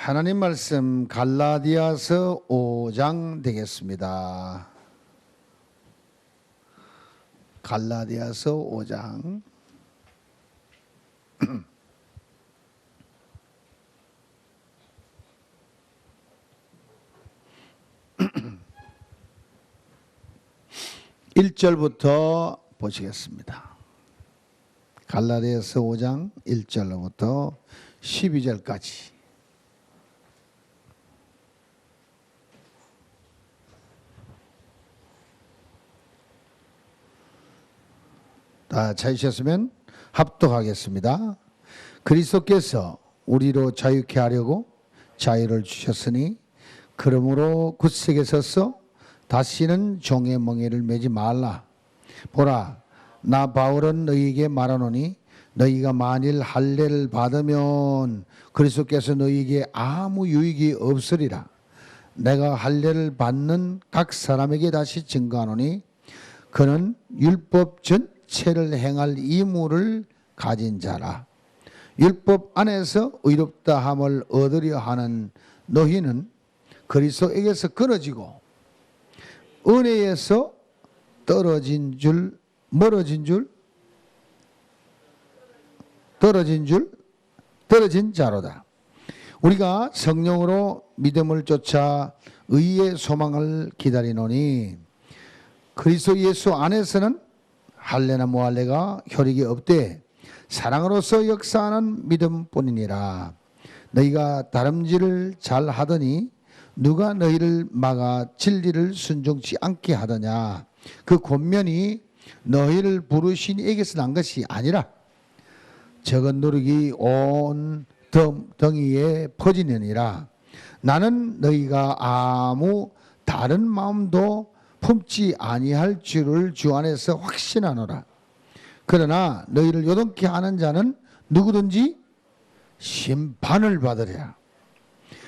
하나님 말씀 갈라디아서 5장 되겠습니다. 갈라디아서 5장 (1절부터) 보시겠습니다. 갈라디아서 5장 1절로부터 12절까지. 다 찾으셨으면 합독하겠습니다. 그리스도께서 우리로 자유케 하려고 자유를 주셨으니 그러므로 굳세게 서서 다시는 종의 멍에를 매지 말라. 보라, 나 바울은 너희에게 말하노니 너희가 만일 할례를 받으면 그리스도께서 너희에게 아무 유익이 없으리라. 내가 할례를 받는 각 사람에게 다시 증거하노니 그는 율법 전체를 행할 의무를 가진 자라. 율법 안에서 의롭다 함을 얻으려 하는 너희는 그리스도에게서 끊어지고 은혜에서 떨어진 자로다. 우리가 성령으로 믿음을 쫓아 의의 소망을 기다리노니 그리스도 예수 안에서는 할례나 무할례가 효력이 없되 사랑으로서 역사하는 믿음뿐이니라. 너희가 다름질을 잘 하더니 누가 너희를 막아 진리를 순종치 않게 하더냐. 그 권면이 너희를 부르신 이에게서 난 것이 아니라 적은 누룩이 온 덩이에 퍼지느니라. 나는 너희가 아무 다른 마음도 품지 아니할 줄을 주 안에서 확신하노라. 그러나 너희를 요동케 하는 자는 누구든지 심판을 받으리라.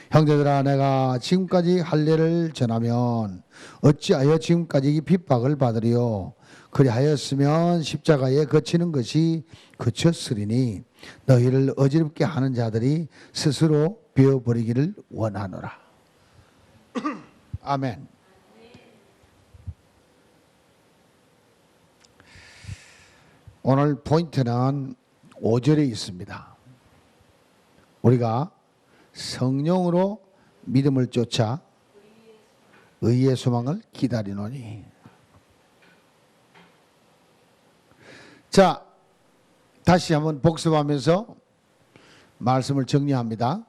형제들아, 내가 지금까지 할례를 전하면 어찌하여 지금까지 핍박을 받으리요. 그리하였으면 십자가에 거치는 것이 그쳤으리니 너희를 어지럽게 하는 자들이 스스로 베어버리기를 원하노라. 아멘. 오늘 포인트는 5절에 있습니다. 우리가 성령으로 믿음을 쫓아 의의 소망을 기다리노니. 자, 다시 한번 복습하면서 말씀을 정리합니다.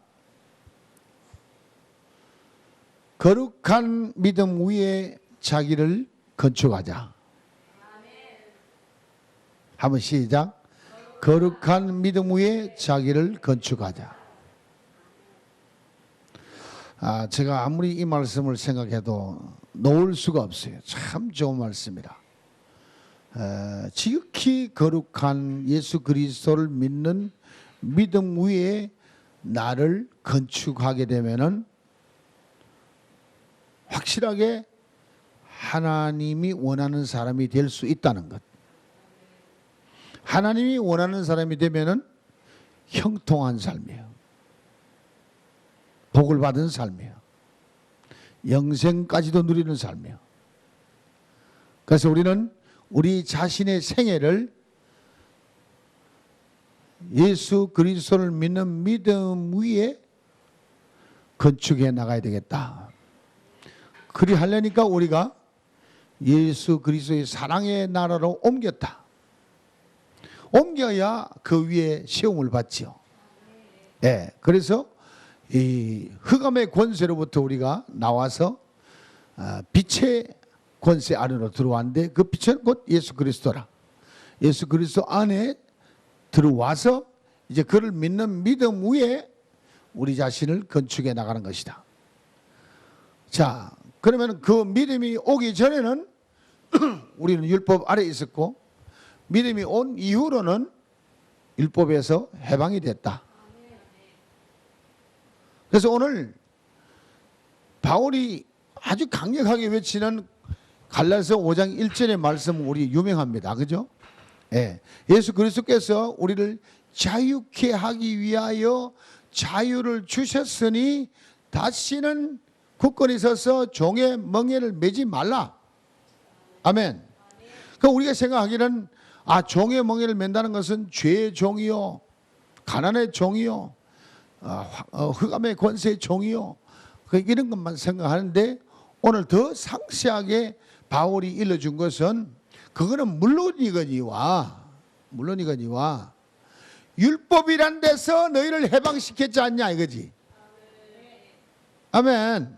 거룩한 믿음 위에 자기를 건축하자. 한번 시작. 거룩한 믿음 위에 자기를 건축하자. 제가 아무리 이 말씀을 생각해도 놓을 수가 없어요. 참 좋은 말씀이라. 지극히 거룩한 예수 그리스도를 믿는 믿음 위에 나를 건축하게 되면은 확실하게 하나님이 원하는 사람이 될 수 있다는 것. 하나님이 원하는 사람이 되면은 형통한 삶이에요. 복을 받은 삶이에요. 영생까지도 누리는 삶이에요. 그래서 우리는 우리 자신의 생애를 예수 그리스도를 믿는 믿음 위에 건축해 나가야 되겠다. 그리하려니까 우리가 예수 그리스도의 사랑의 나라로 옮겼다. 옮겨야 그 위에 세움을 받지요. 네, 그래서 이 흑암의 권세로부터 우리가 나와서 빛의 권세 안으로 들어왔는데 그 빛은 곧 예수 그리스도라. 예수 그리스도 안에 들어와서 이제 그를 믿는 믿음 위에 우리 자신을 건축해 나가는 것이다. 자, 그러면 그 믿음이 오기 전에는 우리는 율법 아래 있었고 믿음이 온 이후로는 율법에서 해방이 됐다. 그래서 오늘 바울이 아주 강력하게 외치는 갈라디아서 5장 1절의 말씀은 우리 유명합니다. 그죠? 예. 예수 그리스도께서 우리를 자유케 하기 위하여 자유를 주셨으니 다시는 굳건히 서서 종의 멍에를 매지 말라. 아멘. 그 우리가 생각하기는 종의 멍에를 맨다는 것은 죄의 종이요, 가난의 종이요, 흑암의 권세의 종이요, 이런 것만 생각하는데 오늘 더 상세하게 바울이 일러준 것은 그거는 물론이거니와 율법이란 데서 너희를 해방시켰지 않냐 이거지. 아멘.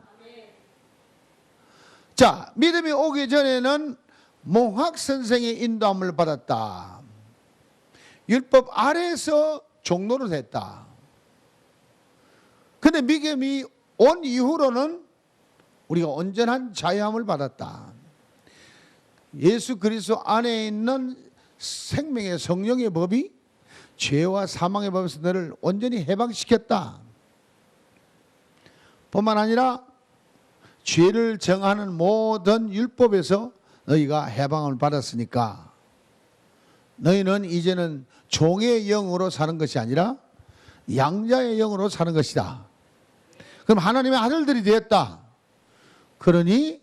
자, 믿음이 오기 전에는 몽학 선생의 인도함을 받았다. 율법 아래에서 종노릇 했다. 근데 믿음이 온 이후로는 우리가 온전한 자유함을 받았다. 예수 그리스도 안에 있는 생명의 성령의 법이 죄와 사망의 법에서 너를 온전히 해방시켰다. 뿐만 아니라 죄를 정하는 모든 율법에서 너희가 해방을 받았으니까 너희는 이제는 종의 영으로 사는 것이 아니라 양자의 영으로 사는 것이다. 그럼 하나님의 아들들이 되었다. 그러니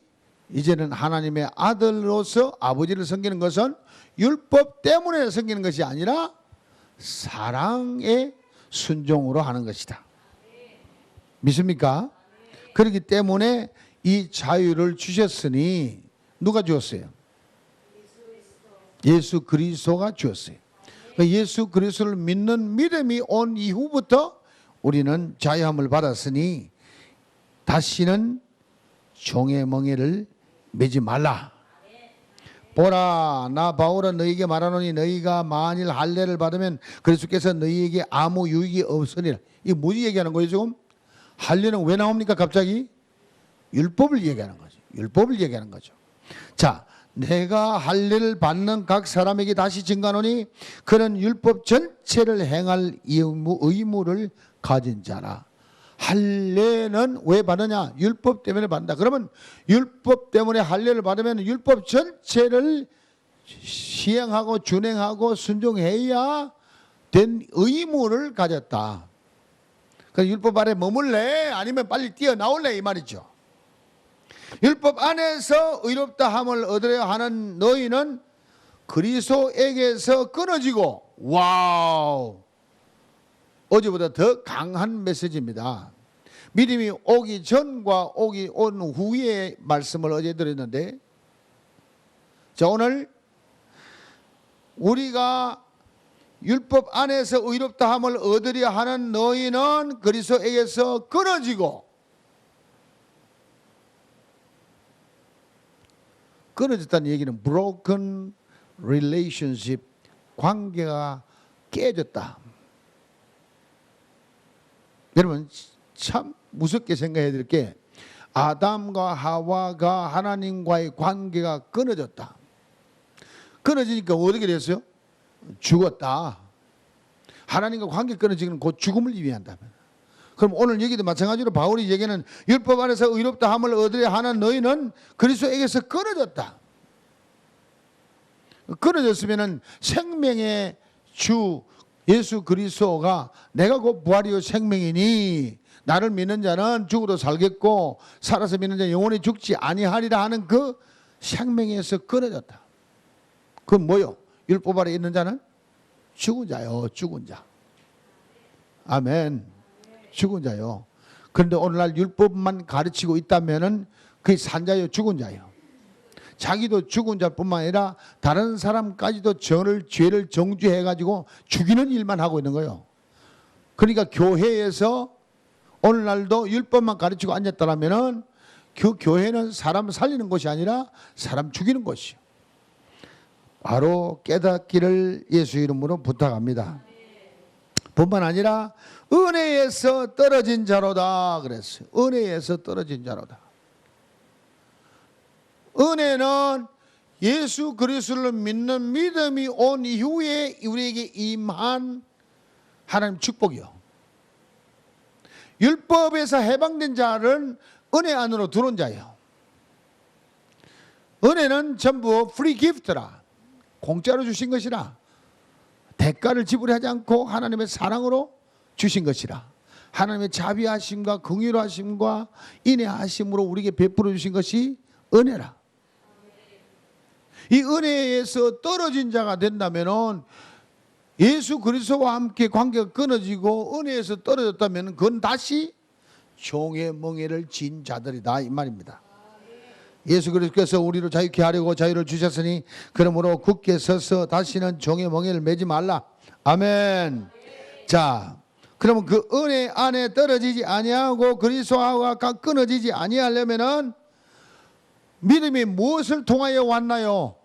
이제는 하나님의 아들로서 아버지를 섬기는 것은 율법 때문에 섬기는 것이 아니라 사랑의 순종으로 하는 것이다. 믿습니까? 그렇기 때문에 이 자유를 주셨으니 누가 주었어요? 예수 그리스도가 주었어요. 예수 그리스도를 믿는 믿음이 온 이후부터 우리는 자유함을 받았으니 다시는 종의 멍에를 매지 말라. 보라, 나 바울은 너희에게 말하노니 너희가 만일 할례를 받으면 그리스도께서 너희에게 아무 유익이 없으리라. 이게 뭐지 얘기하는 거예요 지금? 할례는 왜 나옵니까 갑자기? 율법을 얘기하는 거죠. 율법을 얘기하는 거죠. 자, 내가 할례를 받는 각 사람에게 다시 증가하노니 그는 율법 전체를 행할 의무를 가진 자라. 할례는 왜 받느냐? 율법 때문에 받는다. 그러면 율법 때문에 할례를 받으면 율법 전체를 시행하고 준행하고 순종해야 된 의무를 가졌다. 그래서 율법 아래 머물래? 아니면 빨리 뛰어나올래? 이 말이죠. 율법 안에서 의롭다 함을 얻으려 하는 너희는 그리스도에게서 끊어지고, 와우, 어제보다 더 강한 메시지입니다. 믿음이 오기 전과 온 후의 말씀을 어제 드렸는데, 자, 오늘 우리가 율법 안에서 의롭다 함을 얻으려 하는 너희는 그리스도에게서 끊어지고, 끊어졌다는 얘기는 broken relationship, 관계가 깨졌다. 여러분 참 무섭게 생각해야 될 게 아담과 하와가 하나님과의 관계가 끊어졌다. 끊어지니까 어떻게 됐어요? 죽었다. 하나님과 관계 끊어지기는 곧 죽음을 의미한다. 그럼 오늘 얘기도 마찬가지로 바울이 얘기는 율법 안에서 의롭다 함을 얻으려 하는 너희는 그리스도에게서 끊어졌다. 끊어졌으면 생명의 주 예수 그리스도가 내가 곧 부활이요 생명이니 나를 믿는 자는 죽어도 살겠고 살아서 믿는 자는 영원히 죽지 아니하리라 하는 그 생명에서 끊어졌다. 그건 뭐요? 율법 아래 있는 자는 죽은 자요. 죽은 자. 아멘. 죽은 자요. 그런데 오늘날 율법만 가르치고 있다면은 그게 산 자요. 죽은 자요. 자기도 죽은 자뿐만 아니라 다른 사람까지도 죄를 정죄해가지고 죽이는 일만 하고 있는 거예요. 그러니까 교회에서 오늘날도 율법만 가르치고 앉았다라면은 그 교회는 사람 살리는 곳이 아니라 사람 죽이는 곳이요. 바로 깨닫기를 예수 이름으로 부탁합니다. 뿐만 아니라 은혜에서 떨어진 자로다 그랬어요. 은혜에서 떨어진 자로다. 은혜는 예수 그리스도를 믿는 믿음이 온 이후에 우리에게 임한 하나님 축복이요. 율법에서 해방된 자는 은혜 안으로 들어온 자예요. 은혜는 전부 프리 기프트라. 공짜로 주신 것이라. 대가를 지불하지 않고 하나님의 사랑으로 주신 것이라. 하나님의 자비하심과 긍휼하심과 인애하심으로 우리에게 베풀어 주신 것이 은혜라. 이 은혜에서 떨어진 자가 된다면은 예수 그리스도와 함께 관계가 끊어지고 은혜에서 떨어졌다면 그건 다시 종의 멍에를 진 자들이다 이 말입니다. 예수 그리스도께서 우리를 자유케 하려고 자유를 주셨으니 그러므로 굳게 서서 다시는 종의 멍에를 매지 말라. 아멘. 자, 그러면 그 은혜 안에 떨어지지 아니하고 그리스도와 끊어지지 아니하려면은 믿음이 무엇을 통하여 왔나요?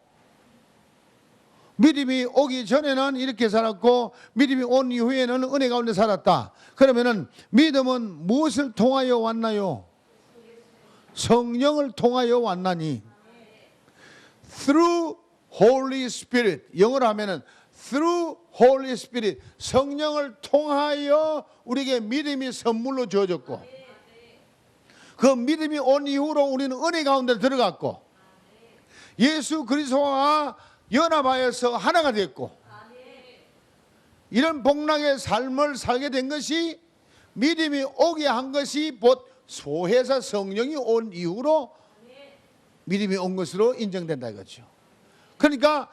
믿음이 오기 전에는 이렇게 살았고 믿음이 온 이후에는 은혜 가운데 살았다. 그러면은 믿음은 무엇을 통하여 왔나요? 성령을 통하여 왔나니. Through Holy Spirit. 영어로 하면은 Through Holy Spirit. 성령을 통하여 우리에게 믿음이 선물로 주어졌고 그 믿음이 온 이후로 우리는 은혜 가운데 들어갔고 예수 그리스도와 연합하여서 하나가 됐고 이런 복락의 삶을 살게 된 것이 믿음이 오게 한 것이 곧 소회사 성령이 온 이후로 믿음이 온 것으로 인정된다 이거죠. 그러니까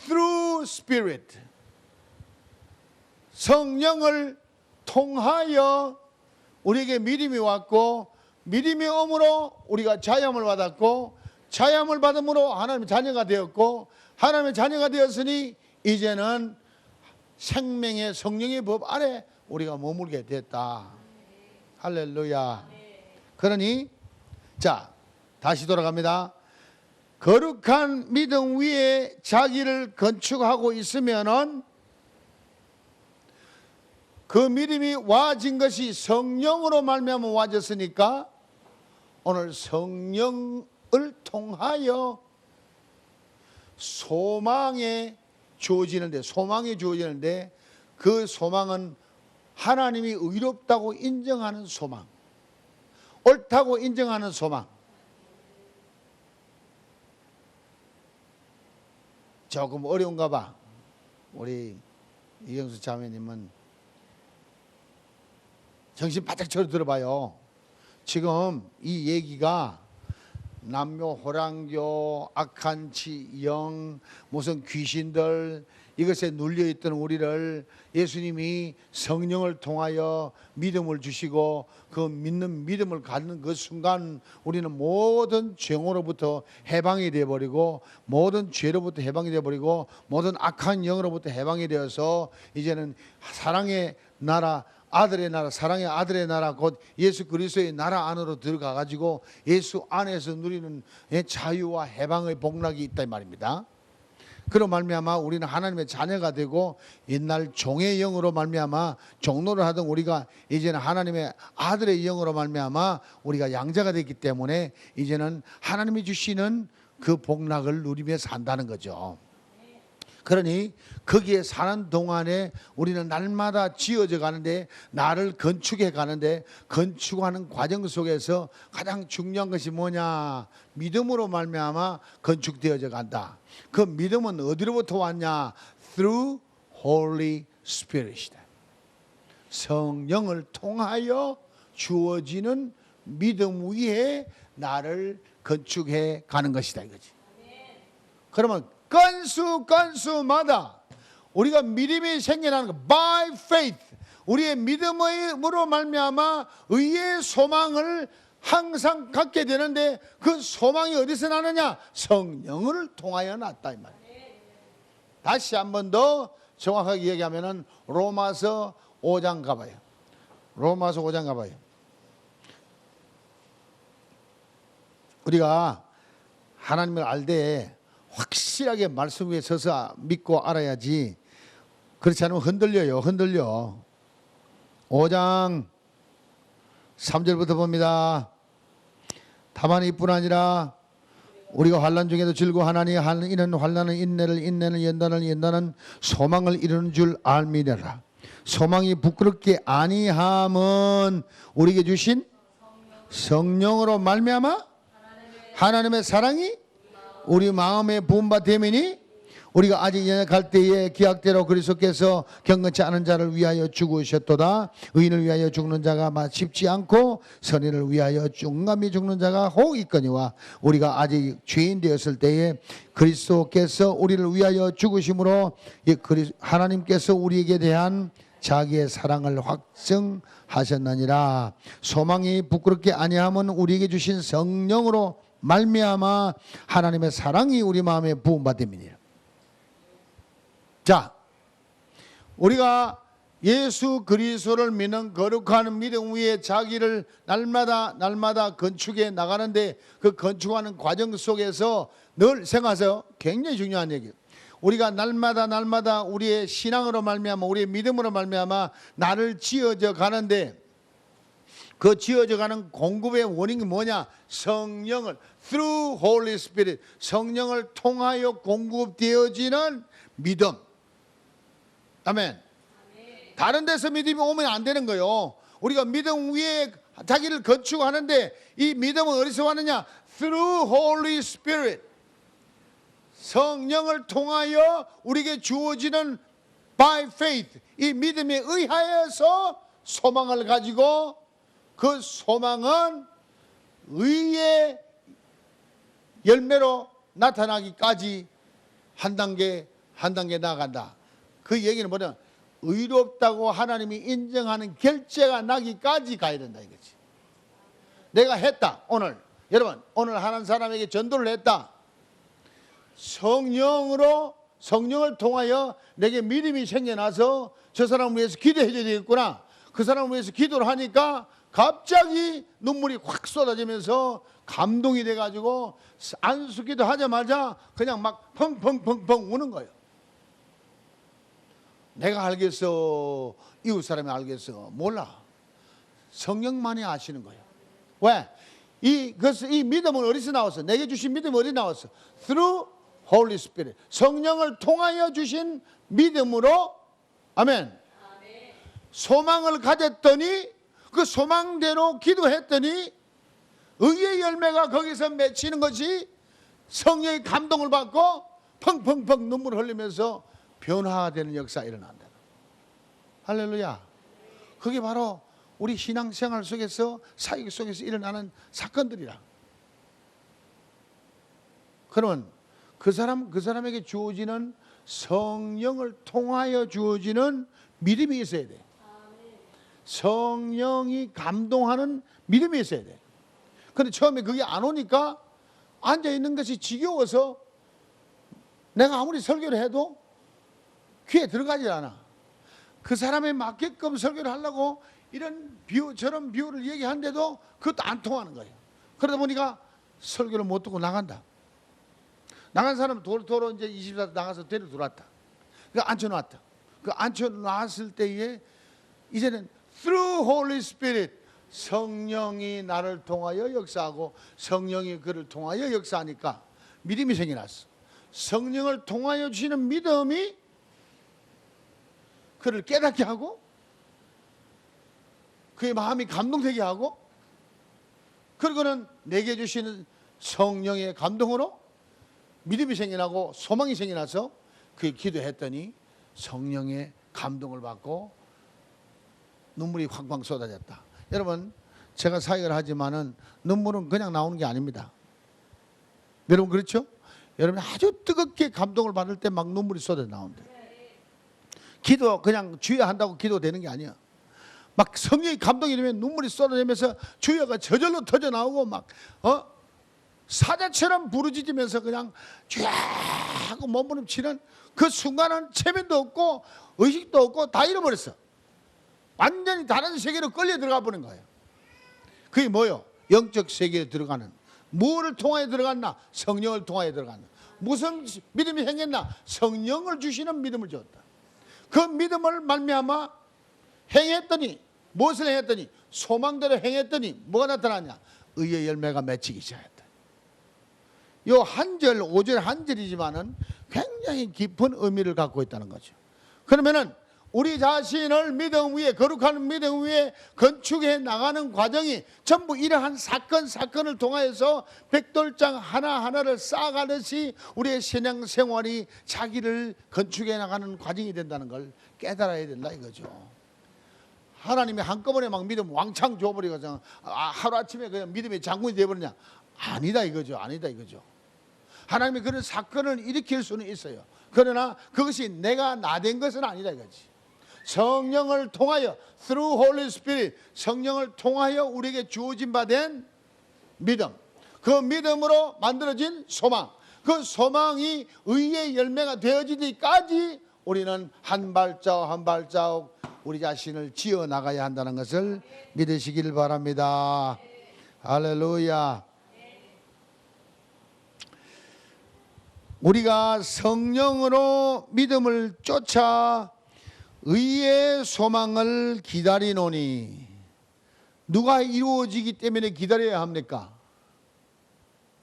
through spirit 성령을 통하여 우리에게 믿음이 왔고 믿음이 오므로 우리가 자유함을 받았고 자유함을 받음으로 하나님의 자녀가 되었고 하나님의 자녀가 되었으니 이제는 생명의 성령의 법 아래 우리가 머물게 됐다. 할렐루야. 그러니 자 다시 돌아갑니다. 거룩한 믿음 위에 자기를 건축하고 있으면은 그 믿음이 와진 것이 성령으로 말미암아 와졌으니까 오늘 성령을 통하여 소망이 주어지는데 그 소망은 하나님이 의롭다고 인정하는 소망, 옳다고 인정하는 소망. 조금 어려운가 봐. 우리 이경수 자매님은 정신 바짝 차려 들어봐요. 지금 이 얘기가 남묘 호랑교, 악한 영, 무슨 귀신들 이것에 눌려있던 우리를 예수님이 성령을 통하여 믿음을 주시고 그 믿는 믿음을 갖는 그 순간 우리는 모든 죄로부터 해방이 되어버리고 모든 죄로부터 해방이 되어버리고 모든 악한 영으로부터 해방이 되어서 이제는 사랑의 나라 아들의 나라, 사랑의 아들의 나라 곧 예수 그리스도의 나라 안으로 들어가 가지고 예수 안에서 누리는 자유와 해방의 복락이 있다 이 말입니다. 그로 말미암아 우리는 하나님의 자녀가 되고 옛날 종의 영으로 말미암아 종노를 하던 우리가 이제는 하나님의 아들의 영으로 말미암아 우리가 양자가 됐기 때문에 이제는 하나님이 주시는 그 복락을 누리며 산다는 거죠. 그러니 거기에 사는 동안에 우리는 날마다 지어져 가는데 나를 건축해 가는데 건축하는 과정 속에서 가장 중요한 것이 뭐냐? 믿음으로 말미암아 건축되어져 간다. 그 믿음은 어디로부터 왔냐? Through Holy Spirit이다. 성령을 통하여 주어지는 믿음 위에 나를 건축해 가는 것이다 이거지. 그러면 건수마다 우리가 믿음이 생겨나는 것, by faith, 우리의 믿음으로 말미암아 의의 소망을 항상 갖게 되는데 그 소망이 어디서 나느냐? 성령을 통하여 났다 이 말이에요. 다시 한 번 더 정확하게 얘기하면은 로마서 5장 가봐요. 로마서 5장 가봐요. 우리가 하나님을 알 때 확실하게 말씀 위에 서서 믿고 알아야지. 그렇지 않으면 흔들려. 5장 3절부터 봅니다. 다만 이뿐 아니라 우리가 환난 중에도 즐거워하나니 이는 환난은 인내를, 인내는 연단을, 연단은 소망을 이루는 줄 알미래라. 소망이 부끄럽게 아니함은 우리에게 주신 성령으로 말미암아 하나님의 사랑이 우리 마음에 부음바 되매니 우리가 아직 연약할 때에 기약대로 그리스도께서 경건치 않은 자를 위하여 죽으셨도다. 의인을 위하여 죽는 자가 쉽지 않고 선인을 위하여 중감히 죽는 자가 혹 있거니와 우리가 아직 죄인 되었을 때에 그리스도께서 우리를 위하여 죽으심으로 하나님께서 우리에게 대한 자기의 사랑을 확증하셨느니라. 소망이 부끄럽게 아니함은 우리에게 주신 성령으로 말미암아 하나님의 사랑이 우리 마음에 부음받음이니라. 자, 우리가 예수 그리스도를 믿는 거룩한 믿음 위에 자기를 날마다 건축해 나가는데 그 건축하는 과정 속에서 늘 생각하세요. 굉장히 중요한 얘기예요. 우리가 날마다 우리의 신앙으로 말미암아 우리의 믿음으로 말미암아 나를 지어져 가는데 그 지어져 가는 공급의 원인이 뭐냐? 성령을 through Holy Spirit, 성령을 통하여 공급되어지는 믿음. 아멘. 다른 데서 믿음이 오면 안 되는 거예요. 우리가 믿음 위에 자기를 건축하는데 이 믿음은 어디서 왔느냐? Through Holy Spirit. 성령을 통하여 우리에게 주어지는 by faith. 이 믿음에 의하여서 소망을 가지고 그 소망은 의의 열매로 나타나기까지 한 단계 나아간다. 그 얘기는 뭐냐? 의롭다고 하나님이 인정하는 결제가 나기까지 가야 된다 이거지. 내가 했다. 오늘 여러분 오늘 한 사람에게 전도를 했다. 성령을 통하여 내게 믿음이 생겨나서 저 사람을 위해서 기도해 줘야 되겠구나. 그 사람을 위해서 기도를 하니까 갑자기 눈물이 확 쏟아지면서 감동이 돼가지고 안수기도 하자마자 그냥 막 펑펑펑펑 우는 거예요. 내가 알겠어? 이웃 사람이 알겠어? 몰라. 성령만이 아시는 거예요. 왜? 이 믿음은 어디서 나왔어? 내게 주신 믿음은 어디 나왔어? Through Holy Spirit. 성령을 통하여 주신 믿음으로 아멘. 소망을 가졌더니 그 소망대로 기도했더니 의의 열매가 거기서 맺히는 것이 성령의 감동을 받고 펑펑펑 눈물을 흘리면서 변화되는 역사가 일어난다. 할렐루야. 그게 바로 우리 신앙생활 속에서 사역 속에서 일어나는 사건들이라. 그러면 그 사람에게 주어지는 성령을 통하여 주어지는 믿음이 있어야 돼. 성령이 감동하는 믿음이 있어야 돼. 그런데 처음에 그게 안 오니까 앉아있는 것이 지겨워서 내가 아무리 설교를 해도 귀에 들어가지 않아. 그 사람에 맞게끔 설교를 하려고 이런 저런 비유를 얘기하는데도 그것도 안 통하는 거예요. 그러다 보니까 설교를 못 듣고 나간다. 나간 사람은 도로 이제 24도 나가서 데리고 들어왔다. 앉혀놨다. 그 앉혀놨을 때에 이제는 through Holy Spirit 성령이 나를 통하여 역사하고 성령이 그를 통하여 역사하니까 믿음이 생겨났어. 성령을 통하여 주시는 믿음이 그를 깨닫게 하고 그의 마음이 감동되게 하고 그리고는 내게 주시는 성령의 감동으로 믿음이 생겨나고 소망이 생겨나서 그의 기도했더니 성령의 감동을 받고 눈물이 황황 쏟아졌다. 여러분 제가 사역을 하지만은 눈물은 그냥 나오는 게 아닙니다. 여러분 그렇죠? 여러분 아주 뜨겁게 감동을 받을 때 막 눈물이 쏟아 나온대. 기도 그냥 주여 한다고 기도되는 게 아니야. 막 성령의 감동이 되면 눈물이 쏟아지면서 주여가 저절로 터져 나오고 막 사자처럼 부르짖으면서 그냥 쥐야 하고 몸부림치는 그 순간은 체면도 없고 의식도 없고 다 잃어버렸어. 완전히 다른 세계로 끌려 들어가 버린 거예요. 그게 뭐요? 영적 세계에 들어가는. 뭐를 통하여 들어갔나? 성령을 통하여 들어갔나? 무슨 믿음이 생겼나? 성령을 주시는 믿음을 줬다. 그 믿음을 말미암아 행했더니 무엇을 행했더니 소망대로 행했더니 뭐가 나타나냐? 의의 열매가 맺히기 시작했다. 요 한 절, 5절 한 절이지만은 굉장히 깊은 의미를 갖고 있다는 거죠. 그러면은 우리 자신을 믿음 위에, 거룩한 믿음 위에 건축해 나가는 과정이 전부 이러한 사건을 통하여서 백돌장 하나하나를 쌓아가듯이 우리의 신앙생활이 자기를 건축해 나가는 과정이 된다는 걸 깨달아야 된다 이거죠. 하나님이 한꺼번에 막 믿음 왕창 줘버리고 하루아침에 그냥 믿음의 장군이 되어버리냐? 아니다 이거죠. 아니다 이거죠. 하나님이 그런 사건을 일으킬 수는 있어요. 그러나 그것이 내가 나된 것은 아니다 이거지. 성령을 통하여 through Holy Spirit, 성령을 통하여 우리에게 주어진 바 된 믿음, 그 믿음으로 만들어진 소망, 그 소망이 의의 열매가 되어지기까지 우리는 한 발자국 한 발자국 우리 자신을 지어 나가야 한다는 것을 믿으시길 바랍니다. 할렐루야. 우리가 성령으로 믿음을 쫓아 의의 소망을 기다리노니, 누가 이루어지기 때문에 기다려야 합니까?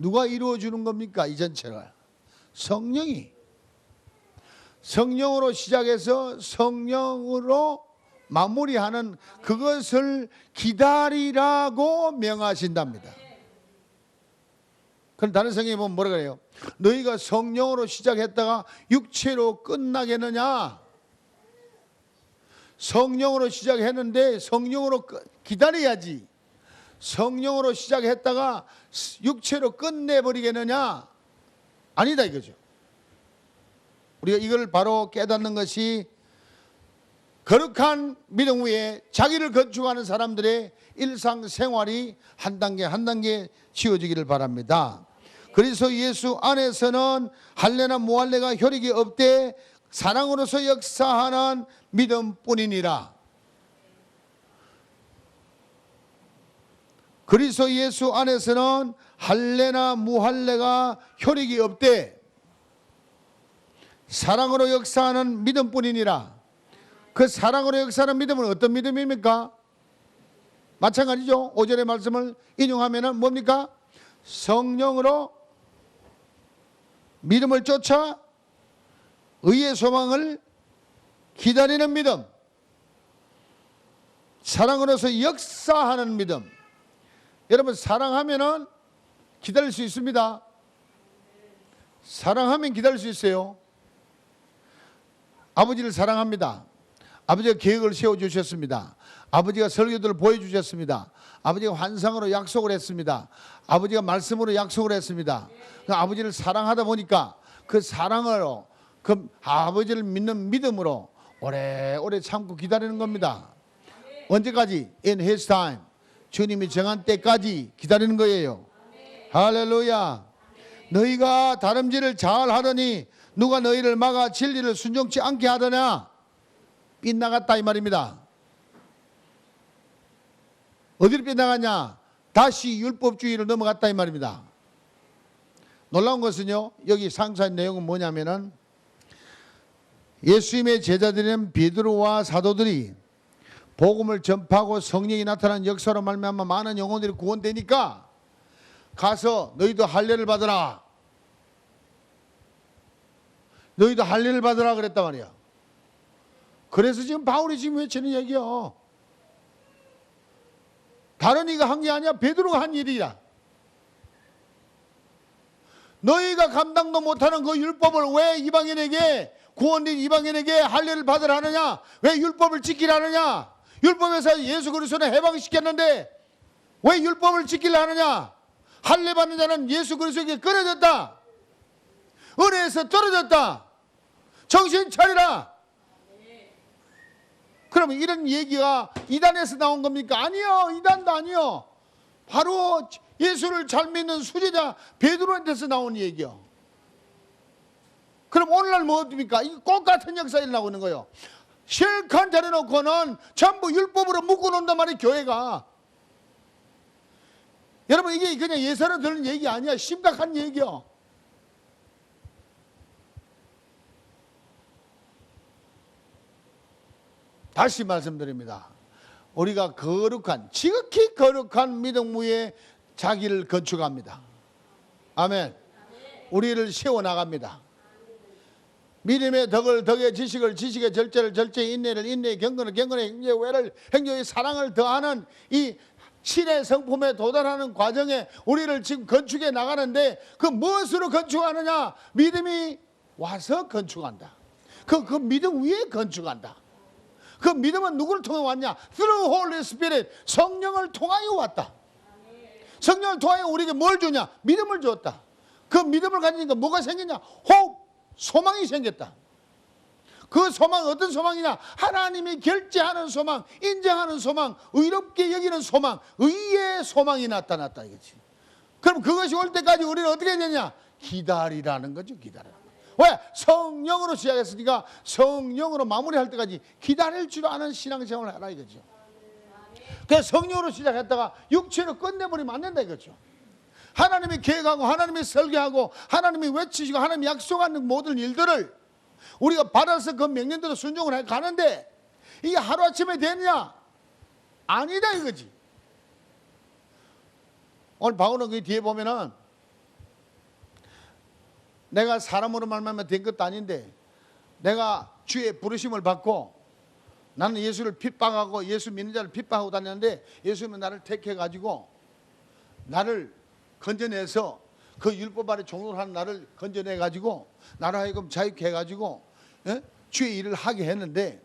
누가 이루어주는 겁니까? 이 전체를 성령이, 성령으로 시작해서 성령으로 마무리하는 그것을 기다리라고 명하신답니다. 그럼 다른 성경에 보면 뭐라 그래요? 너희가 성령으로 시작했다가 육체로 끝나겠느냐? 성령으로 시작했는데 성령으로 기다려야지. 성령으로 시작했다가 육체로 끝내버리겠느냐? 아니다 이거죠. 우리가 이걸 바로 깨닫는 것이 거룩한 믿음 위에 자기를 건축하는 사람들의 일상생활이 한 단계 한 단계 지어지기를 바랍니다. 그래서 예수 안에서는 할례나 무할례가 효력이 없되 사랑으로서 역사하는 믿음뿐이니라. 그리스도 예수 안에서는 할례나 무할례가 효력이 없되 사랑으로 역사하는 믿음뿐이니라. 그 사랑으로 역사하는 믿음은 어떤 믿음입니까? 마찬가지죠. 5절의 말씀을 인용하면 뭡니까? 성령으로 믿음을 쫓아 의의 소망을 기다리는 믿음, 사랑으로서 역사하는 믿음. 여러분, 사랑하면은 기다릴 수 있습니다. 사랑하면 기다릴 수 있어요. 아버지를 사랑합니다. 아버지가 계획을 세워주셨습니다. 아버지가 설교들을 보여주셨습니다. 아버지가 환상으로 약속을 했습니다. 아버지가 말씀으로 약속을 했습니다. 그 아버지를 사랑하다 보니까 그 사랑으로, 그 아버지를 믿는 믿음으로 오래오래 참고 기다리는 겁니다. 언제까지? In His time. 주님이 정한 때까지 기다리는 거예요. 할렐루야. 너희가 다름질을 잘 하더니 누가 너희를 막아 진리를 순종치 않게 하더냐? 빗나갔다 이 말입니다. 어디로 빗나갔냐? 다시 율법주의를 넘어갔다 이 말입니다. 놀라운 것은요, 여기 상세한 내용은 뭐냐면은 예수님의 제자들인 베드로와 사도들이 복음을 전파하고 성령이 나타난 역사로 말미암아 많은 영혼들이 구원되니까 가서 너희도 할례를 받으라. 너희도 할례를 받으라 그랬단 말이야. 그래서 지금 바울이 지금 외치는 얘기야. 다른 이가 한 게 아니야. 베드로가 한 일이야. 너희가 감당도 못하는 그 율법을 왜 이방인에게, 구원된 이방인에게 할례를 받으라 하느냐? 왜 율법을 지키라 하느냐? 율법에서 예수 그리스도는 해방시켰는데 왜 율법을 지키려 하느냐? 할례 받는 자는 예수 그리스도에게 끊어졌다. 은혜에서 떨어졌다. 정신 차리라. 그러면 이런 얘기가 이단에서 나온 겁니까? 아니요. 이단도 아니요. 바로 예수를 잘 믿는 수제자 베드로한테서 나온 얘기요. 그럼 오늘날 뭐 어떻습니까? 이거 똑같은 역사가 일어나고 있는 거예요. 실컷 데려놓고는 전부 율법으로 묶어놓는단 말이에요, 교회가. 여러분, 이게 그냥 예사로 들은 얘기 아니야. 심각한 얘기요. 다시 말씀드립니다. 우리가 거룩한, 지극히 거룩한 믿음 위에 자기를 건축합니다. 아멘. 우리를 세워나갑니다. 믿음의 덕을 덕의 지식을 지식의 절제를 절제의 인내를 인내의 경건을 경건의 행정의 외를 행정의 사랑을 더하는 이 신의 성품에 도달하는 과정에 우리를 지금 건축해 나가는데 그 무엇으로 건축하느냐? 믿음이 와서 건축한다. 그 믿음 위에 건축한다. 그 믿음은 누구를 통해 왔냐? Through Holy Spirit, 성령을 통하여 왔다. 성령을 통하여 우리에게 뭘 주냐? 믿음을 주었다. 그 믿음을 가지니까 뭐가 생겼냐? 호흡, 소망이 생겼다. 그 소망은 어떤 소망이냐? 하나님이 결제하는 소망, 인정하는 소망, 의롭게 여기는 소망, 의의 소망이 나타났다 이거지. 그럼 그것이 올 때까지 우리는 어떻게 해야 되냐? 기다리라는 거죠. 기다리라. 왜? 성령으로 시작했으니까 성령으로 마무리할 때까지 기다릴 줄 아는 신앙생활을 하라 이거죠. 그래서 성령으로 시작했다가 육체로 끝내버리면 안 된다 이거죠. 하나님이 계획하고 하나님이 설계하고 하나님이 외치시고 하나님이 약속하는 모든 일들을 우리가 받아서 그 명령대로 순종을 해 가는데 이게 하루아침에 되느냐? 아니다 이거지. 오늘 바울은 그 뒤에 보면은 내가 사람으로 말하면 된 것도 아닌데 내가 주의 부르심을 받고 나는 예수를 핍박하고 예수 믿는 자를 핍박하고 다녔는데 예수님은 나를 택해가지고 나를 건져내서 그 율법 아래 종로를 하는 나를 건져내가지고 나를 하여금 자유케 해가지고 주의 일을 하게 했는데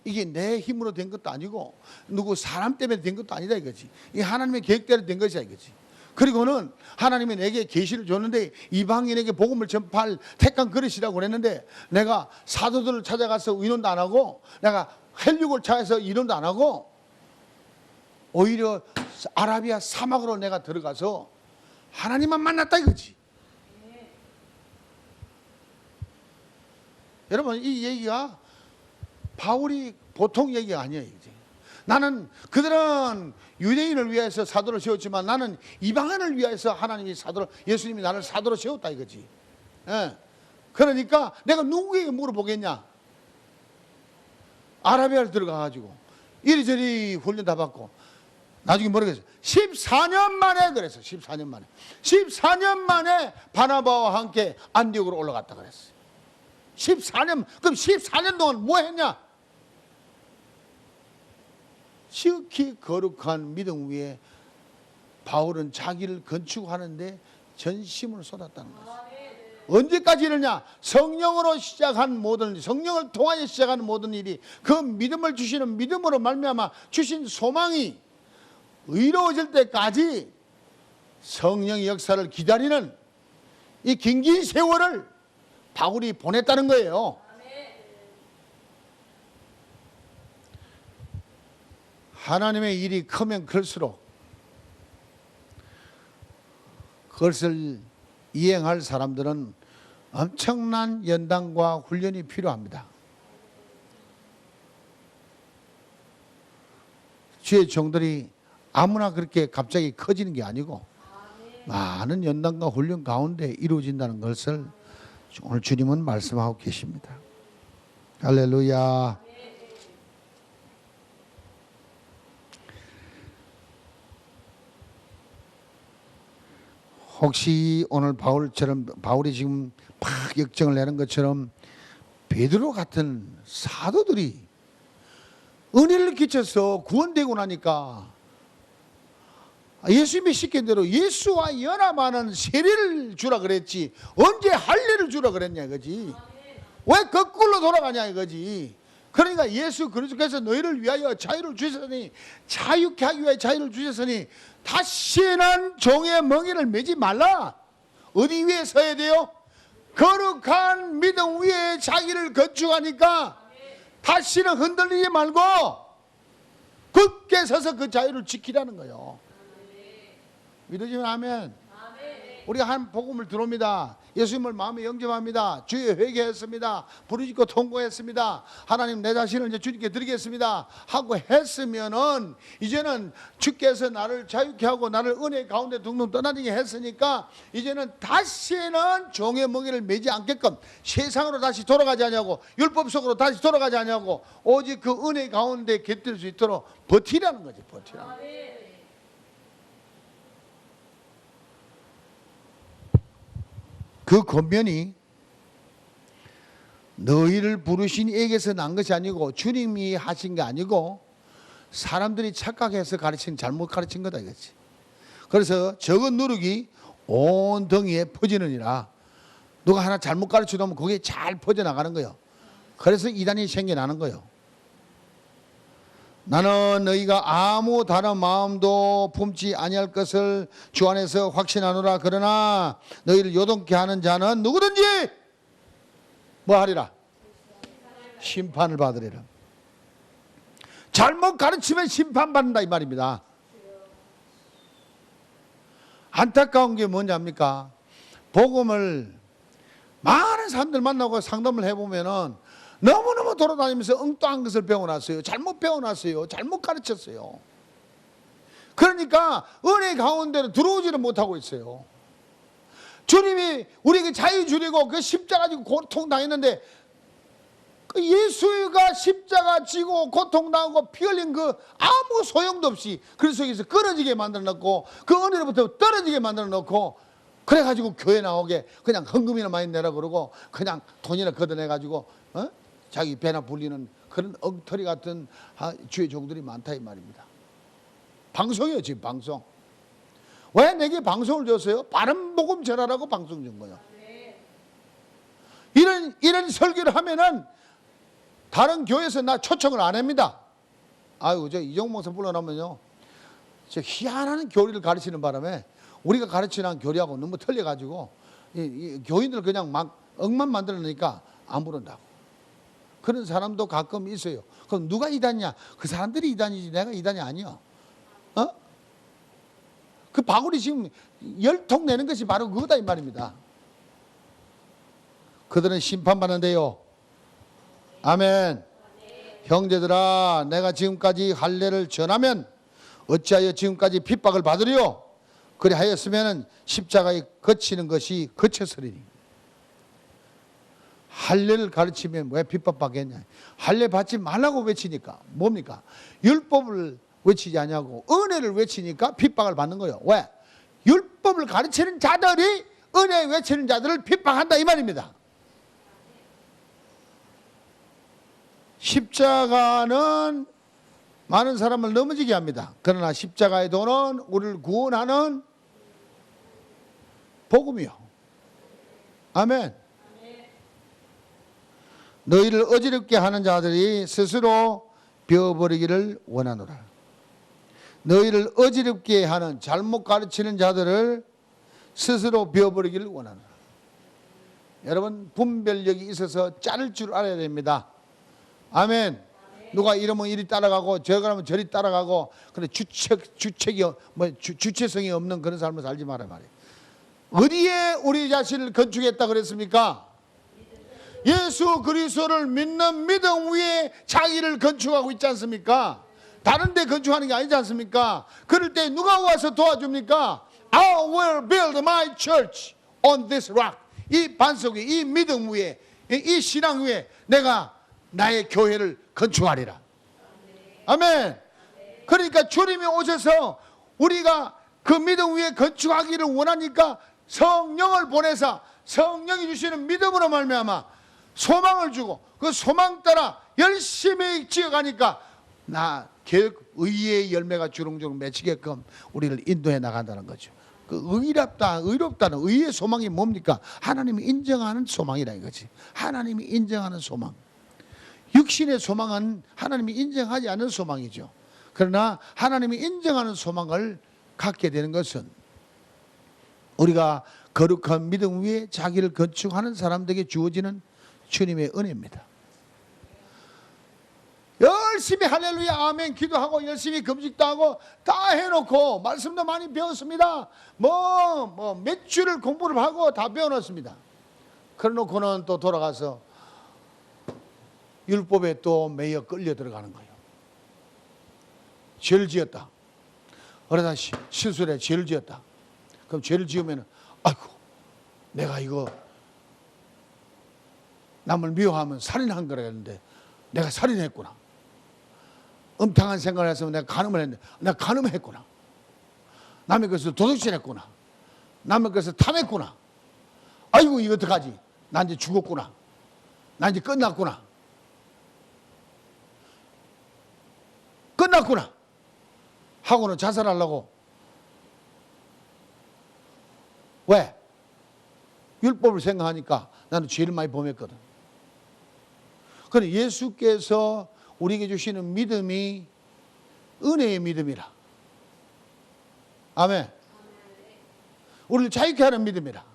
이게 내 힘으로 된 것도 아니고 누구 사람 때문에 된 것도 아니다 이거지. 이게 하나님의 계획대로 된 것이야 이거지. 그리고는 하나님이 내게 계시를 줬는데 이방인에게 복음을 전파할 택한 그릇이라고 그랬는데 내가 사도들을 찾아가서 의논도 안 하고 내가 헬육을 찾아서 의논도 안 하고 오히려 아라비아 사막으로 내가 들어가서 하나님만 만났다 이거지. 여러분 이 얘기가 바울이 보통 얘기가 아니에요 이제. 나는 그들은 유대인을 위해서 사도를 세웠지만 나는 이방인을 위해서 하나님이 사도를 예수님이 나를 사도로 세웠다 이거지. 예. 그러니까 내가 누구에게 물어보겠냐? 아라비아를 들어가가지고 이리저리 훈련 다 받고 나중에 뭐라고 했어? 14년 만에 그랬어. 14년 만에 14년 만에 바나바와 함께 안디옥으로 올라갔다 그랬어. 14년. 그럼 14년 동안 뭐 했냐? 지극히 거룩한 믿음 위에 바울은 자기를 건축하는데 전심을 쏟았다는 거죠. 언제까지 이러냐? 성령으로 시작한 모든, 성령을 통하여 시작하는 모든 일이 그 믿음을 주시는 믿음으로 말미암아 주신 소망이 의로워질 때까지 성령의 역사를 기다리는 이 긴긴 세월을 바울이 보냈다는 거예요. 하나님의 일이 크면 클수록 그것을 이행할 사람들은 엄청난 연단과 훈련이 필요합니다. 주의 종들이 아무나 그렇게 갑자기 커지는 게 아니고 많은 연단과 훈련 가운데 이루어진다는 것을 오늘 주님은 말씀하고 계십니다. 할렐루야. 혹시 오늘 바울이 지금 막 역정을 내는 것처럼 베드로 같은 사도들이 은혜를 끼쳐서 구원되고 나니까 예수님이 시킨 대로 예수와 연합하는 세례를 주라 그랬지 언제 할례를 주라 그랬냐 이거지. 왜 거꾸로 돌아가냐 이거지. 그러니까 예수 그리스도께서 너희를 위하여 자유를 주셨으니 자유케 하기 위하여 자유를 주셨으니 다시는 종의 멍에를 매지 말라. 어디 위에 서야 돼요? 거룩한 믿음 위에 자기를 건축하니까 다시는 흔들리지 말고 굳게 서서 그 자유를 지키라는 거예요. 믿으시면 아멘. 우리가 한 복음을 들어옵니다. 예수님을 마음에 영접합니다. 주의 회개했습니다. 부르짖고 통고했습니다. 하나님 내 자신을 이제 주님께 드리겠습니다 하고 했으면은 이제는 주께서 나를 자유케 하고 나를 은혜 가운데 둥둥 떠나게 했으니까 이제는 다시는 종의 멍에를 매지 않게끔 세상으로 다시 돌아가지 않냐고 율법 속으로 다시 돌아가지 않냐고 오직 그 은혜 가운데 곁들 수 있도록 버티라는 거지. 버티라는 거지. 그 권면이 너희를 부르신 이에게서 난 것이 아니고 주님이 하신 게 아니고 사람들이 착각해서 잘못 가르친 거다 이거지. 그래서 적은 누룩이 온 덩이에 퍼지느니라. 누가 하나 잘못 가르쳐 놓으면 그게 잘 퍼져나가는 거예요. 그래서 이단이 생겨나는 거예요. 나는 너희가 아무 다른 마음도 품지 아니할 것을 주 안에서 확신하노라. 그러나 너희를 요동케 하는 자는 누구든지 뭐 하리라? 심판을 받으리라. 잘못 가르치면 심판받는다 이 말입니다. 안타까운 게 뭐냐입니까? 복음을 많은 사람들 만나고 상담을 해보면은 너무너무 돌아다니면서 엉뚱한 것을 배워놨어요. 잘못 배워놨어요. 잘못 가르쳤어요. 그러니까 은혜 가운데로 들어오지를 못하고 있어요. 주님이 우리에게 자유 주리고 그 십자가 지고 고통당했는데 그 예수가 십자가 지고 고통당하고 피 흘린 그 아무 소용도 없이 그 속에서 끊어지게 만들어 놓고 그 은혜로부터 떨어지게 만들어 놓고 그래가지고 교회 나오게 그냥 헌금이나 많이 내라 그러고 그냥 돈이나 걷어내가지고 자기 배나 불리는 그런 엉터리 같은 주의 종들이 많다 이 말입니다. 방송이에요 지금 방송. 왜 내게 방송을 줬어요? 바른 복음 전하라고 방송 준 거예요. 이런 설교를 하면은 다른 교회에서 나 초청을 안 합니다. 아유 저 이종목 목사 불러놓으면요 저 희한한 교리를 가르치는 바람에 우리가 가르치는 교리하고 너무 틀려가지고 이 교인들 그냥 막 억만 만들어내니까 안 부른다고. 그런 사람도 가끔 있어요. 그럼 누가 이단이냐? 그 사람들이 이단이지 내가 이단이 아니야. 그 바구니 지금 열통 내는 것이 바로 그거다 이 말입니다. 그들은 심판받는데요. 아멘. 형제들아 내가 지금까지 할례를 전하면 어찌하여 지금까지 핍박을 받으리요? 그리하였으면 십자가에 거치는 것이 거쳐서리니. 할례를 가르치면 왜 핍박받겠냐? 할례 받지 말라고 외치니까 뭡니까? 율법을 외치지 않냐고 은혜를 외치니까 핍박을 받는 거예요. 왜? 율법을 가르치는 자들이 은혜 외치는 자들을 핍박한다 이 말입니다. 십자가는 많은 사람을 넘어지게 합니다. 그러나 십자가의 도는 우리를 구원하는 복음이요. 아멘. 너희를 어지럽게 하는 자들이 스스로 베어버리기를 원하노라. 너희를 어지럽게 하는 잘못 가르치는 자들을 스스로 베어버리기를 원하노라. 여러분 분별력이 있어서 자를 줄 알아야 됩니다. 아멘. 누가 이러면 이리 따라가고 저 그러면 저리 따라가고 근데 주체성이 없는 그런 삶을 살지 말아야 말이에요. 어디에 우리 자신을 건축했다 그랬습니까? 예수 그리스도를 믿는 믿음 위에 자기를 건축하고 있지 않습니까? 다른 데 건축하는 게 아니지 않습니까? 그럴 때 누가 와서 도와줍니까? I will build my church on this rock. 이 반석 위에, 이 믿음 위에, 이 신앙 위에 내가 나의 교회를 건축하리라. 아멘. 그러니까 주님이 오셔서 우리가 그 믿음 위에 건축하기를 원하니까 성령을 보내서 성령이 주시는 믿음으로 말미암아 소망을 주고 그 소망 따라 열심히 지어가니까 나 결국 의의 열매가 주렁주렁 맺히게끔 우리를 인도해 나간다는 거죠. 그 의롭다는 의의 소망이 뭡니까? 하나님이 인정하는 소망이라 이거지. 하나님이 인정하는 소망. 육신의 소망은 하나님이 인정하지 않는 소망이죠. 그러나 하나님이 인정하는 소망을 갖게 되는 것은 우리가 거룩한 믿음 위에 자기를 건축하는 사람들에게 주어지는 주님의 은혜입니다. 열심히 할렐루야 아멘 기도하고 열심히 금식도 하고 다 해놓고 말씀도 많이 배웠습니다. 몇 주를 공부를 하고 다 배워놨습니다. 그래놓고는 또 돌아가서 율법에 또 매여 끌려 들어가는 거예요. 죄를 지었다. 그러다 실수를 해 죄를 지었다. 그럼 죄를 지으면 아이고 내가 이거 남을 미워하면 살인한 거라 했는데 내가 살인했구나. 음탕한 생각을 했으면 내가 간음을 했는데 내가 간음했구나. 남의 것을 도둑질했구나. 남의 것을 탐했구나. 아이고 이거 어떡하지? 난 이제 죽었구나. 나 이제 끝났구나. 끝났구나. 하고는 자살하려고. 왜? 율법을 생각하니까 나는 죄를 많이 범했거든. 그런데 예수께서 우리에게 주시는 믿음이 은혜의 믿음이라. 아멘. 우리를 자유케 하는 믿음이라.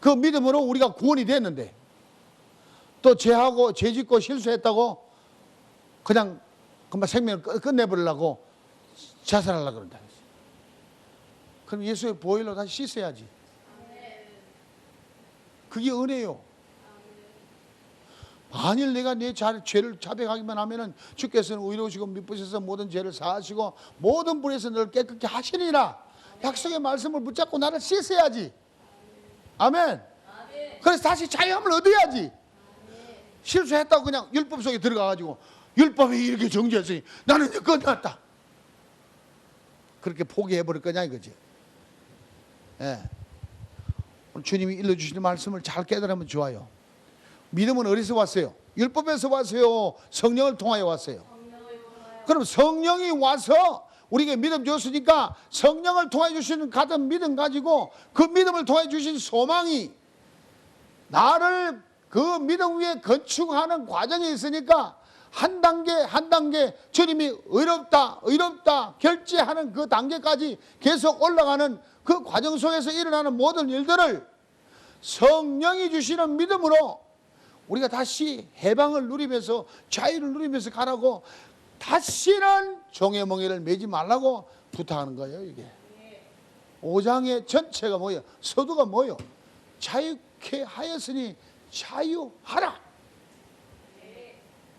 그 믿음으로 우리가 구원이 됐는데 또 죄하고 죄짓고 실수했다고 그냥 금방 생명을 끝내버리려고 자살하려고 그런다. 그럼 예수의 보혈로 다시 씻어야지. 그게 은혜요. 만일 내가 내 죄를 자백하기만 하면은 주께서는 의로우시고 미쁘셔서 모든 죄를 사하시고 모든 불에서 너를 깨끗게 하시리라. 약속의 말씀을 붙잡고 나를 씻어야지. 아멘. 그래서 다시 자유함을 얻어야지. 실수했다고 그냥 율법 속에 들어가가지고 율법이 이렇게 정죄했으니 나는 이제 끝났다. 그렇게 포기해버릴 거냐 이거지. 예. 오늘 주님이 일러주시는 말씀을 잘 깨달으면 좋아요. 믿음은 어디서 왔어요? 율법에서 왔어요? 성령을 통하여 왔어요? 그럼 성령이 와서 우리에게 믿음 줬으니까 성령을 통해 주시는 같은 믿음 가지고 그 믿음을 통해 주신 소망이 나를 그 믿음 위에 건축하는 과정이 있으니까 한 단계 한 단계 주님이 의롭다 결제하는 그 단계까지 계속 올라가는 그 과정 속에서 일어나는 모든 일들을 성령이 주시는 믿음으로 우리가 다시 해방을 누리면서 자유를 누리면서 가라고 다시는 종의 멍에를 매지 말라고 부탁하는 거예요. 이게 5장의 전체가 뭐예요? 서두가 뭐예요? 자유케 하였으니 자유하라.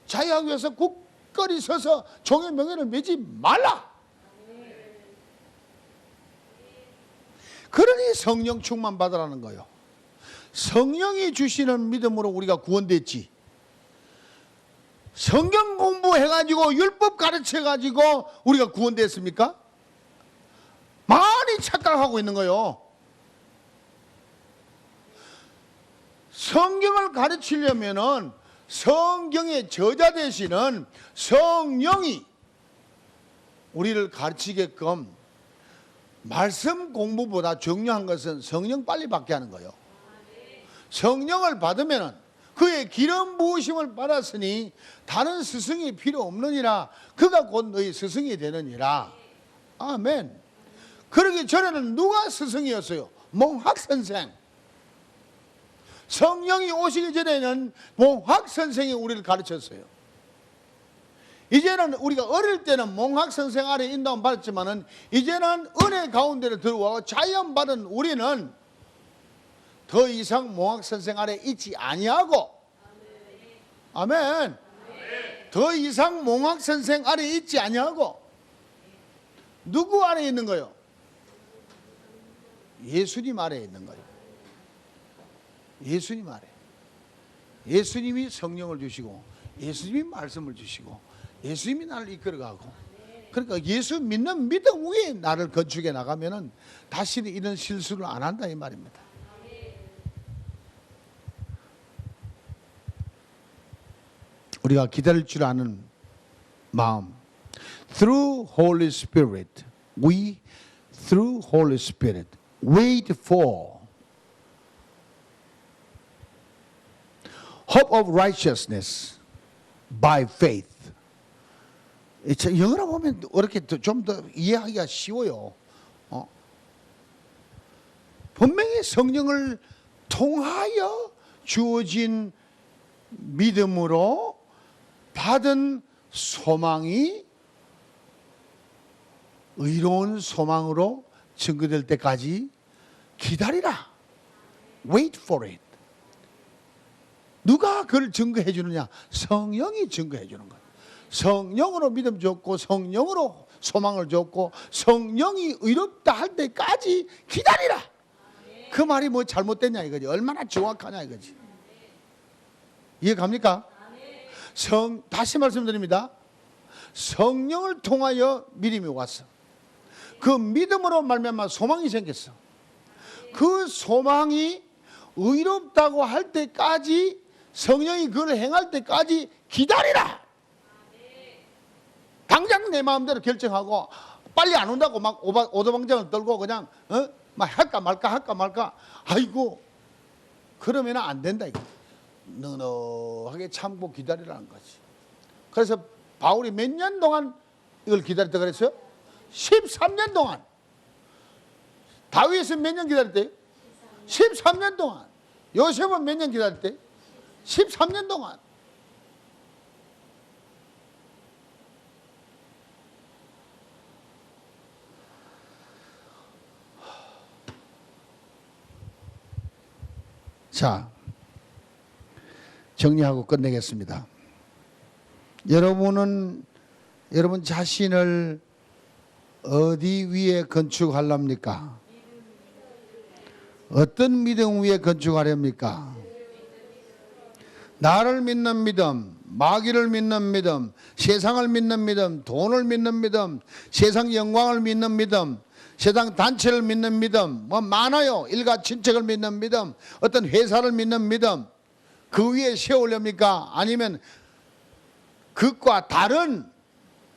자유하기 위해서 굳건히 서서 종의 명예를 매지 말라. 그러니 성령 충만 받으라는 거예요. 성령이 주시는 믿음으로 우리가 구원됐지. 성경 공부해가지고 율법 가르쳐가지고 우리가 구원됐습니까? 많이 착각하고 있는 거예요. 성경을 가르치려면은 성경의 저자 되시는 성령이 우리를 가르치게끔 말씀 공부보다 중요한 것은 성령 빨리 받게 하는 거예요. 성령을 받으면 그의 기름 부으심을 받았으니 다른 스승이 필요 없느니라. 그가 곧 너희 스승이 되느니라. 아멘. 그러기 전에는 누가 스승이었어요? 몽학선생. 성령이 오시기 전에는 몽학선생이 우리를 가르쳤어요. 이제는 우리가 어릴 때는 몽학선생 아래 인도함 받았지만은 이제는 은혜 가운데로 들어와 자연 받은 우리는 더 이상 몽학선생 아래 있지 아니하고, 아멘. 더 이상 몽학선생 아래 있지 아니하고 누구 아래 있는 거요? 예수님 아래 있는 거예요. 예수님 아래. 예수님이 성령을 주시고 예수님이 말씀을 주시고 예수님이 나를 이끌어가고, 그러니까 예수 믿는 믿음 위에 나를 건축해 나가면은 다시는 이런 실수를 안 한다 이 말입니다. 우리가 기다릴 줄 아는 마음. Through Holy Spirit, through Holy Spirit, wait for hope of righteousness by faith. 영어로 보면 이렇게 좀 더 이해하기가 쉬워요. 분명히 성령을 통하여 주어진 믿음으로 받은 소망이 의로운 소망으로 증거될 때까지 기다리라. Wait for it. 누가 그걸 증거해 주느냐? 성령이 증거해 주는 거예요. 성령으로 믿음 줬고 성령으로 소망을 줬고 성령이 의롭다 할 때까지 기다리라. 그 말이 뭐 잘못됐냐 이거지. 얼마나 정확하냐 이거지. 이해 갑니까? 다시 말씀드립니다. 성령을 통하여 믿음이 왔어. 그 믿음으로 말미암아 소망이 생겼어. 그 소망이 의롭다고 할 때까지, 성령이 그걸 행할 때까지 기다리라. 당장 내 마음대로 결정하고 빨리 안 온다고 막 오도방정을 떨고 그냥 막 할까 말까. 아이고, 그러면 안 된다 이거. 넉넉하게 참고 기다리라는 거지. 그래서 바울이 몇 년 동안 이걸 기다렸다 그랬어요? 13년 동안. 다윗은 몇 년 기다렸대요? 13년 동안. 요셉은 몇 년 기다렸대? 13년 동안. 자, 정리하고 끝내겠습니다. 여러분 자신을 어디 위에 건축하렵니까? 어떤 믿음 위에 건축하렵니까? 나를 믿는 믿음, 마귀를 믿는 믿음, 세상을 믿는 믿음, 돈을 믿는 믿음, 세상 영광을 믿는 믿음, 세상 단체를 믿는 믿음, 뭐 많아요. 일가 친척을 믿는 믿음, 어떤 회사를 믿는 믿음, 그 위에 세우렵니까? 아니면 그것과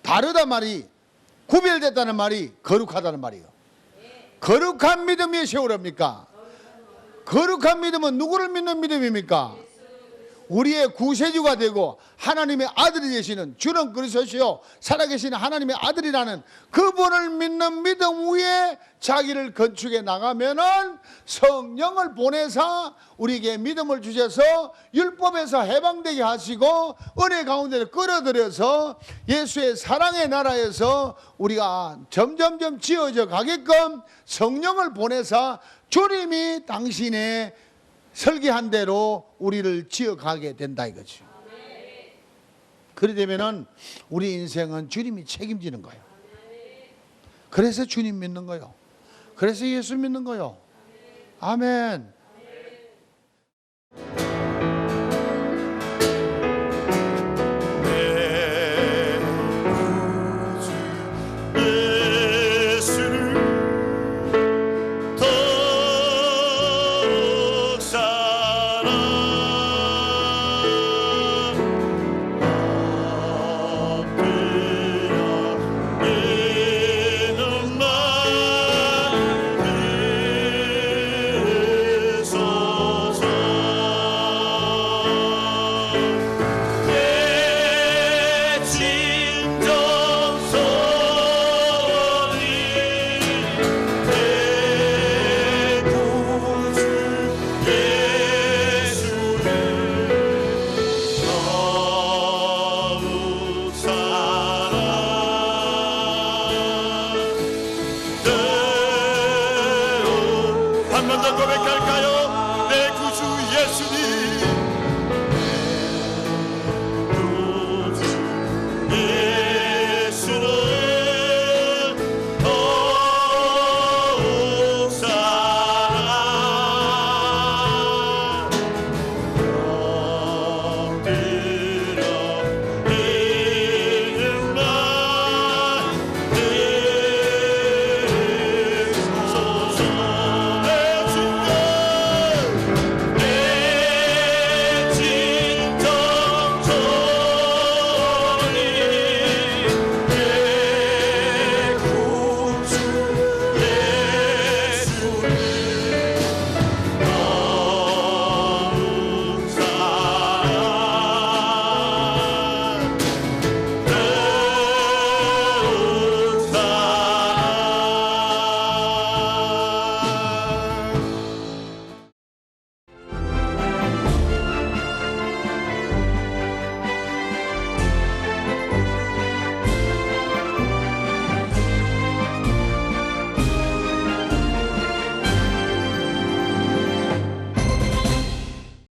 다르다 말이, 구별됐다는 말이 거룩하다는 말이에요. 거룩한 믿음 위에 세우렵니까? 거룩한 믿음은 누구를 믿는 믿음입니까? 우리의 구세주가 되고 하나님의 아들이 되시는 주는 그리스도시요 살아계신 하나님의 아들이라는 그분을 믿는 믿음 위에 자기를 건축해 나가면은 성령을 보내사 우리에게 믿음을 주셔서 율법에서 해방되게 하시고 은혜 가운데 끌어들여서 예수의 사랑의 나라에서 우리가 점점점 지어져 가게끔 성령을 보내사 주님이 당신의 설계한 대로 우리를 지어가게 된다 이거죠. 그리 되면은 우리 인생은 주님이 책임지는 거예요. 그래서 주님 믿는 거예요. 그래서 예수 믿는 거예요. 아멘.